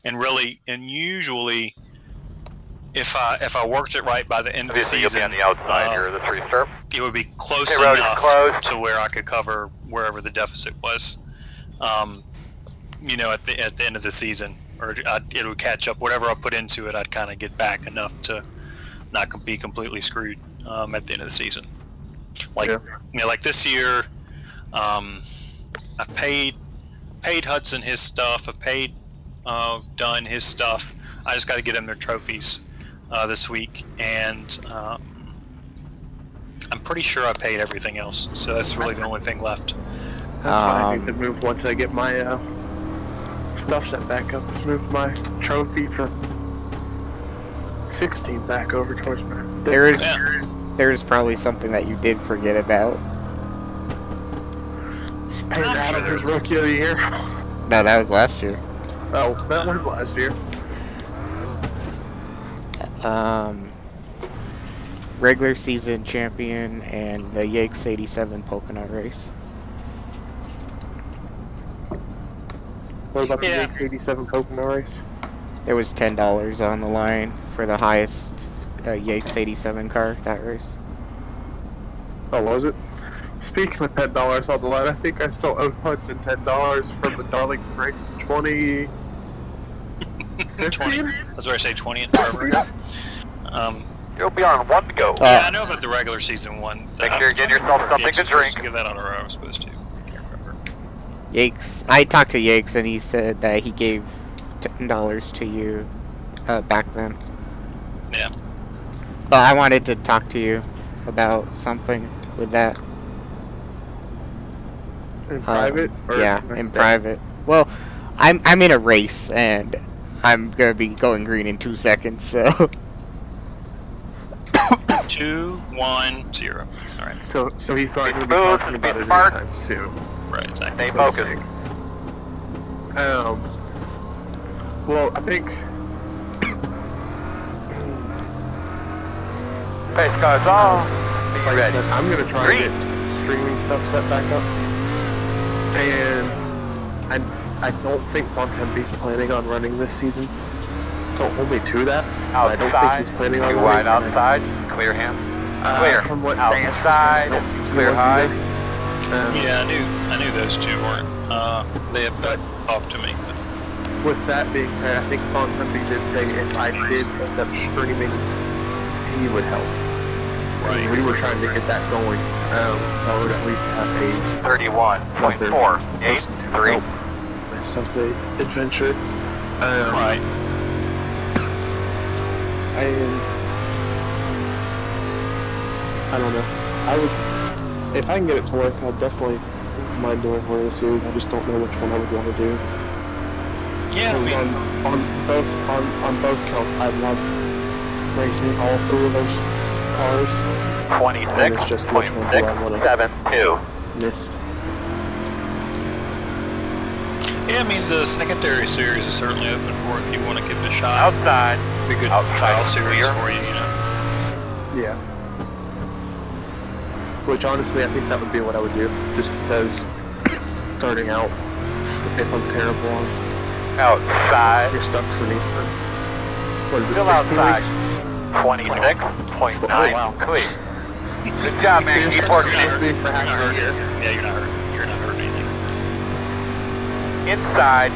and usually, if I worked it right by the end of the season, you'll be on the outside here, the 3 start. It would be close enough to where I could cover wherever the deficit was. You know, at the end of the season, or it would catch up. Whatever I put into it, I'd kind of get back enough to not be completely screwed at the end of the season. Like, you know, like this year, I've paid Hudson his stuff. I've paid Dunn his stuff. I just got to get them their trophies this week, and I'm pretty sure I paid everything else. So that's really the only thing left. That's what I need to move once I get my stuff set back up. Let's move my trophy from 16 back over towards my. There's probably something that you did forget about. Paying Adam his rookie of the year. No, that was last year. Oh, that was last year. Regular season champion and the Yakes 87 Pocono race. What about the Yakes 87 Pocono race? There was $10 on the line for the highest Yakes 87 car that race. Oh, was it? Speaking of $10 on the line, I think I still owe Hudson $10 from the Darlington race in 2015? I was going to say 20 in February. You'll be on 1 to go. Yeah, I know about the regular season one. Make sure you're getting yourself something to drink. Give that on a row, I was supposed to. I can't remember. Yakes. I talked to Yakes and he said that he gave $10 to you back then. Yeah. But I wanted to talk to you about something with that. In private? Or yeah, in private. Well, I'm in a race and I'm gonna be going green in 2 seconds, so. 2, 1, 0. All right. So he's not going to be talking about it anytime soon. Right, exactly. Stay focused. Well, I think. Pace cars off. Be Like ready. I said, I'm going to try and get streaming stuff set back up. And I don't think Bontempi's planning on running this season. Don't hold me to that. Outside. I don't think he's planning on Too running. wide outside. Clear him. Clear. From what fans were Outside. saying, I don't think he Clear was high. either. Yeah, I knew those two weren't. They had talked to me. But With that being said, I think Bontempi did say if I did end up streaming, he would help. right. We were trying to get that going, so I would at least have a 31.483. of the adventure. Right. I don't know. I would, if I can get it to work, I'd definitely mind doing one of the series. I just don't know which one I would want to do. Yeah, I mean, on both counts, I love racing all three of those cars. 26.672. Missed. yeah, I mean, the secondary series is certainly open for if you want to give it a shot. Outside. Be a good trial series for you, you know. Yeah. Which honestly, I think that would be what I would do, just because starting out, if I'm terrible on, Outside. you're stuck for these for, what is it, Still 16 outside. weeks? 26.9. Oh, wow. Clear. Good job, man. You're Keep stuck working for it. me for half You're not a hurting. year. Yeah, you're not hurting. You're not hurting anything. Inside.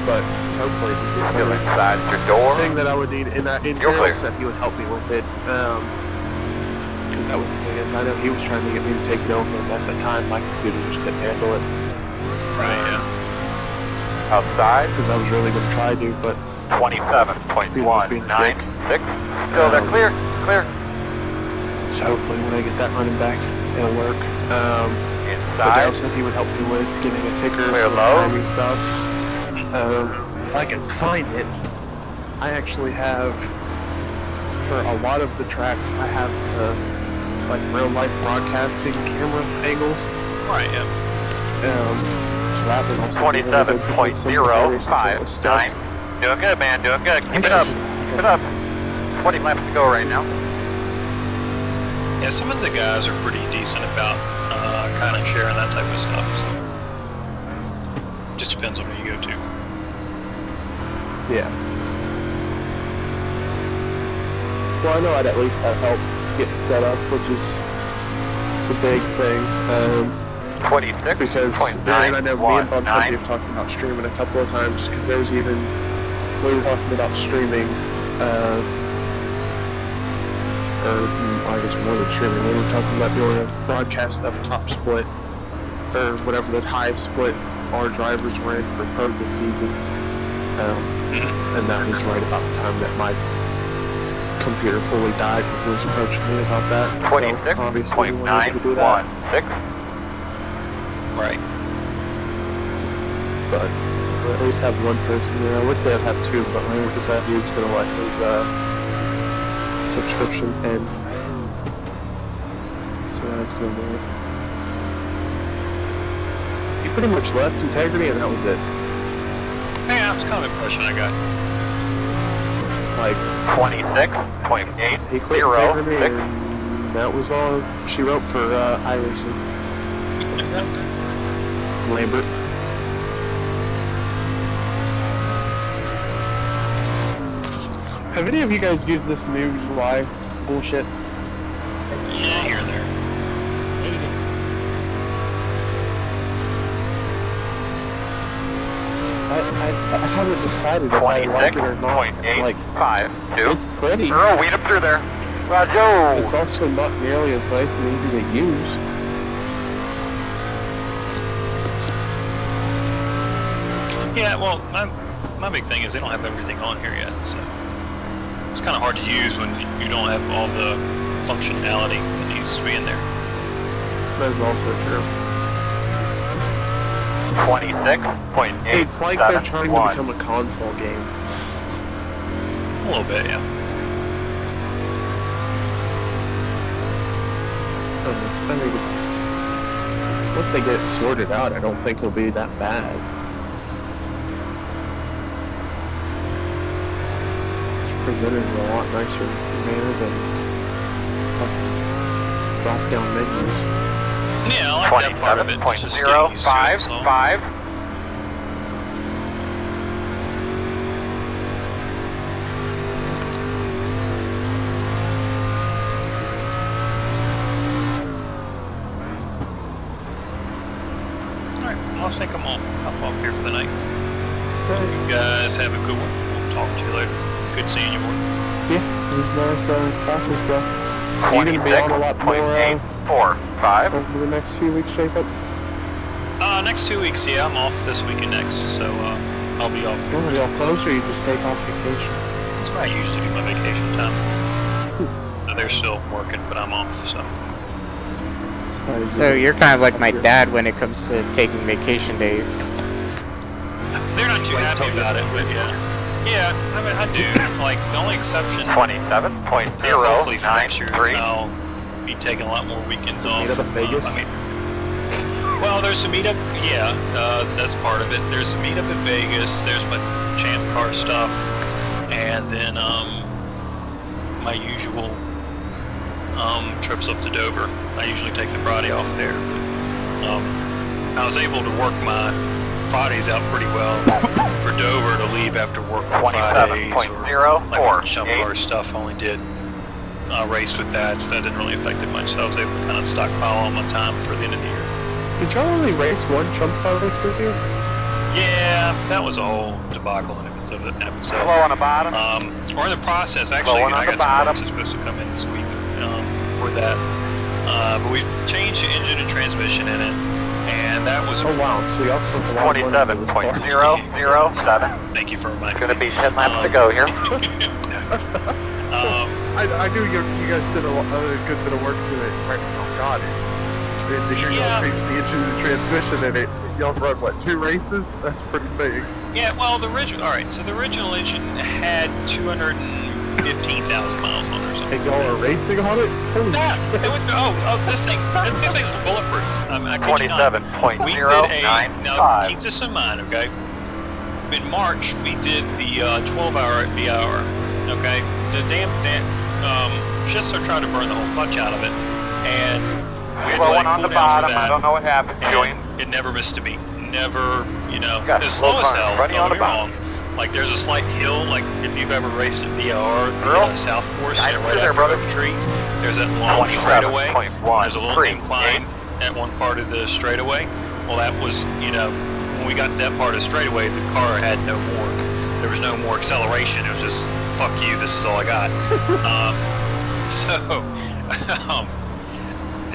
But hopefully he can Still do it. inside your door. The thing that I would need, and You're Daryl clear. said he would help me with it, because that was the thing, and I know he was trying to get me to take it over, and at the time my computer just couldn't handle it, Right, yeah. Outside. because I was really going to try to, but 27.196. Still there. Clear. Clear. so hopefully when I get that running back, it'll work. But Daryl Inside. said he would help me with getting a ticker, Clear some low. timing stuff. If I can find it, I actually have, for a lot of the tracks, I have like real life broadcasting camera angles. Right, yeah. So that would also be really good because some of the areas until it was set. 27.059. Doing good, man. Doing good. Keep it up. Keep it up. 20 laps to go right now. Yeah, some of the guys are pretty decent about kind of sharing that type of stuff. So just depends on who you go to. Yeah. Well, I know I'd at least have help getting set up, which is the big thing. 26.919. Because I know me and Bum Tubby have talked about streaming a couple of times, because there's even, we were talking about streaming, or I guess more than streaming, we were talking about doing a broadcast of Top Split, or whatever the high split our drivers were in for pro this season. And that was right about the time that my computer fully died, and he was approaching me about that. So obviously we wanted to do that. 26.916. Right. But we'll at least have one person there. I would say I'd have two, but my only that dude's gonna let his subscription end. So that's doing that. He pretty much left Integrity and that was it. Yeah, that was kind of the impression I got. Like 26.806. he quit Integrity and that was all she wrote for iRacing. Lambert. Have any of you guys used this new UI bullshit? Yeah, here and there. I haven't decided if I like it or not. Like, 26.852. it's pretty. Oh, weed up through there. Roger. It's also not nearly as nice and easy to use. Yeah, well, my big thing is they don't have everything on here yet, so it's kind of hard to use when you don't have all the functionality that needs to be in there. That is also true. 26.8. It's like they're trying to become a console game. A little bit, yeah. I think it's... Once they get it sorted out, I don't think it'll be that bad. It's presented in a lot nicer manner than drop-down menus. Yeah, I like that part of it. It's just getting used to it, so. 27.055. Alright, well, I think I'm all hop off here for the night. You guys have a good one. We'll talk to you later. Good seeing you, Morgan. Yeah, it was nice talking with you. You're going to be on a lot more 26.845. over the next few weeks, Jacob? Next 2 weeks, yeah, I'm off this week and next, so I'll be off. Are you all close, or you just take off vacation? That's where I usually do my vacation time. So they're still working, but I'm off, so. So you're kind of like my dad when it comes to taking vacation days. They're not too happy about it, but yeah. Yeah, I mean, I do. Like, the only exception... 27.093. hopefully for next year, I'll be taking a lot more weekends off. Meet up in Vegas? Well, there's a meetup, yeah, that's part of it. There's a meetup in Vegas, there's my Champ Car stuff, and then, my usual, trips up to Dover. I usually take the Friday off there, but, I was able to work my Fridays out pretty well for Dover to leave after work on Fridays, or like Champ Car stuff, I only did race with that, so that didn't really affect it much, so I was able to kind of stockpile all my time for the end of the year. Did y'all only race one Chump Car race this year? Yeah, that was a whole debacle in itself. Low on the bottom. We're in the process, actually. I got some parts that's supposed to come in this week for that. But we've changed the engine and transmission in it, and that was... Oh wow, so y'all sunk a lot of money into this car. 27.007. Thank you for reminding Gonna me. be 10 laps to go here. I knew you guys did a good bit of work to it. Right? Oh god. And to hear y'all change the engine and transmission in it, y'all run what, 2 races? That's pretty big. Yeah, well, the original... Alright, so the original engine had 215,000 miles on it or something. And y'all are racing on it? Holy Yeah, shit. it went, this thing was bulletproof. I kid you not. 27.095. Now, keep this in mind, okay? In March, we did the 12-hour at the hour, okay? The damn shifts are trying to burn the whole clutch out of it, and we had to let it on cool the down bottom. for that. I don't know what happened. And it never missed a beat. Never, Got it's slow slow as car hell, running don't on get the me wrong. Like there's a slight hill, like if you've ever raced at VIR, the Girl? South Course, Guys, and through right there, after brother. Oak Tree, there's that long straightaway. 27.1. There's a little incline at one part of the straightaway. Well, that was, when we got to that part of the straightaway, the car had no more. There was no more acceleration. It was just, fuck you, this is all I got.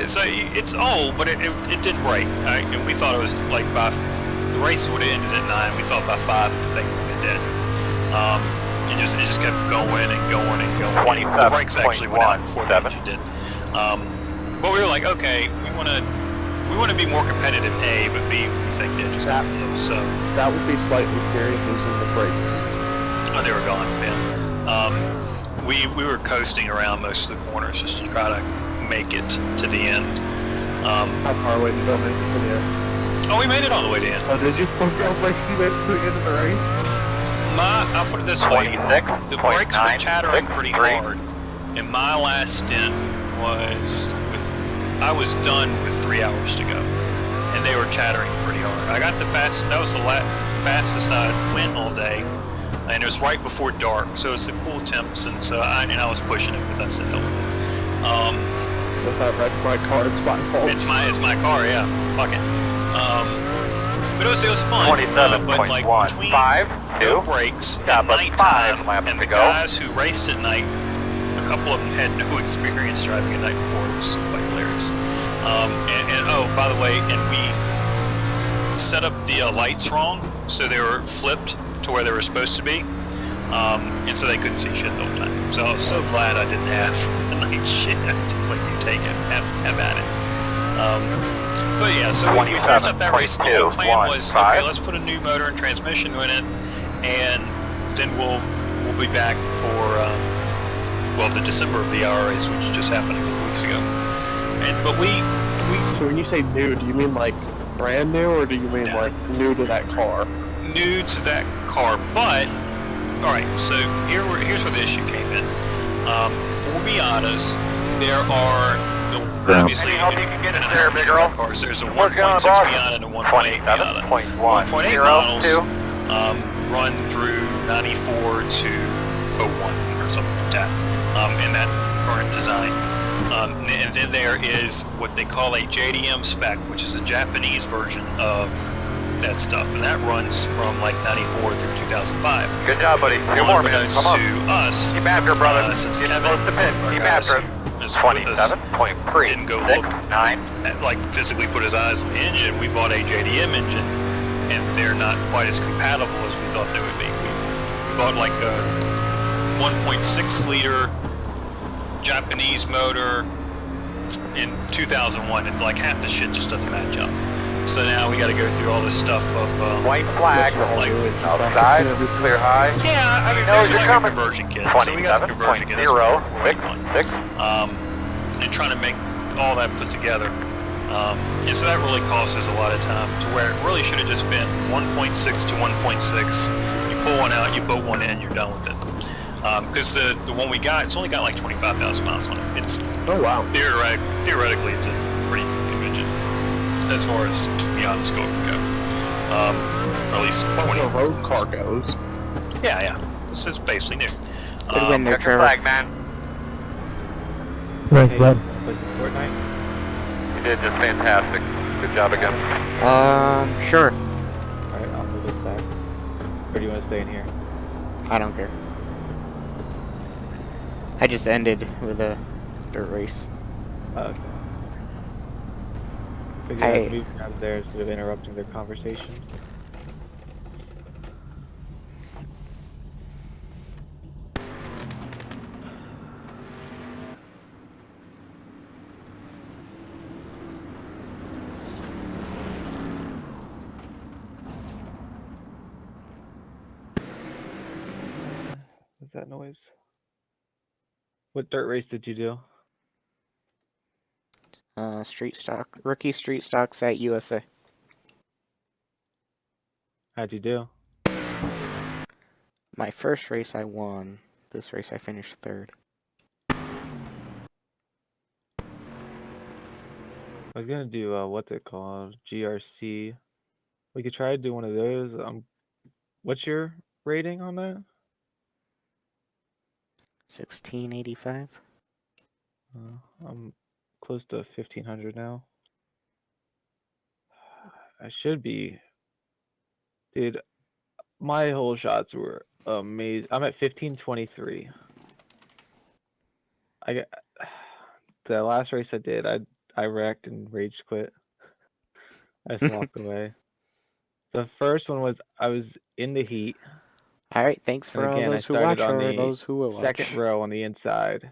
So it's old, but it didn't break. And we thought it was like the race would have ended at 9. We thought by 5 the thing would have been dead. It just kept going and going and going. The brakes actually went out before the engine did. But we were like, okay, we want to be more competitive, A, but B, we think the engine's got to so that would be slightly scary losing the brakes. Oh, they were gone, yeah. We were coasting around most of the corners just to try to make it to the end. How far away did you go make it to the end? Oh, we made it all the way to the end. Oh, did you post down brakes? You made it to the end of the race? I'll put it this way: the brakes were chattering pretty hard, and my last stint I was done with 3 hours to go, and they were chattering pretty hard. I got that was the fastest I went all day, and it was right before dark, so it's the cool temps, and so I was pushing it because I said hell with it. So if I wreck my car, it's my fault. It's my car, yeah. Fuck it. But it was fun. 27.1. But like between 5, 2. no brakes Yeah, at but nighttime 5 laps and to the go. guys who raced at night, a couple of them had no experience driving at night before. It was quite hilarious. And oh, by the way, and we set up the lights wrong, so they were flipped to where they were supposed to be. And so they couldn't see shit the whole time. So I was so glad I didn't have the night shift. It's like, you take it, have at it. But yeah, so we finished up that race. The whole plan was, okay, let's put a new motor and transmission in it, and then we'll be back for the December VIR race, which just happened a couple weeks ago. But we. So when you say new, do you mean like brand new, or do you mean like new to that car? New to that car, but all right. So here's where the issue came in. For Miatas, there are obviously you can get it there, big girl. cars. There's a 1.6 Miata Miata and a 1.8 Miata. 1.8 models run through 94 to 01 or something like that in that current design. And then there is what they call a JDM spec, which is a Japanese version of that stuff, and that runs from like 94 through 2005. Good job, buddy. You're more, man. Come on. To us, keep after, brother. Since Get Kevin, close to pit. Keep after him. 27.3. Didn't go 6, look 9. at, like physically put his eyes on the engine. We bought a JDM engine, and they're not quite as compatible as we thought they would be. We bought like a 1.6 liter Japanese motor in 2001, and like half the shit just doesn't match up. So now we got to go through all this stuff of white flag, like outside, clear high. Yeah, I mean, there's like a conversion kit. So we got a conversion kit. 0, 6, and trying to make all that put together. And so that really costs us a lot of time, to where it really should have just been 1.6 to 1.6. You pull one out, you put one in, you're done with it. Because the one we got, it's only got like 25,000 miles on it. It's theoretically, it's a pretty good engine as far as beyond scope can go. Or at least 20. The road car goes. Yeah. This is basically new. Good win there, check your Trevor. flag, man. Right, Hey, Red. was it Fortnite? You did just fantastic. Good job again. Sure. Alright, I'll move this back. Or do you want to stay in here? I don't care. I just ended with a dirt race. Oh, okay. Figured I'd move out of there instead of interrupting their conversation. What's that noise? What dirt race did you do? Street stock. Rookie street stocks at USA. How'd you do? My first race I won. This race I finished third. I was gonna do what's it called? GRC. We could try to do one of those. What's your rating on that? 1685. I'm close to 1500 now. I should be. Dude, my whole shots were amazing. I'm at 1523. I got the last race I did, I wrecked and rage quit. I just walked away. The first one was I was in the heat. All right, thanks And for all again, I those who started watch on or the those who will second watch. row on the inside.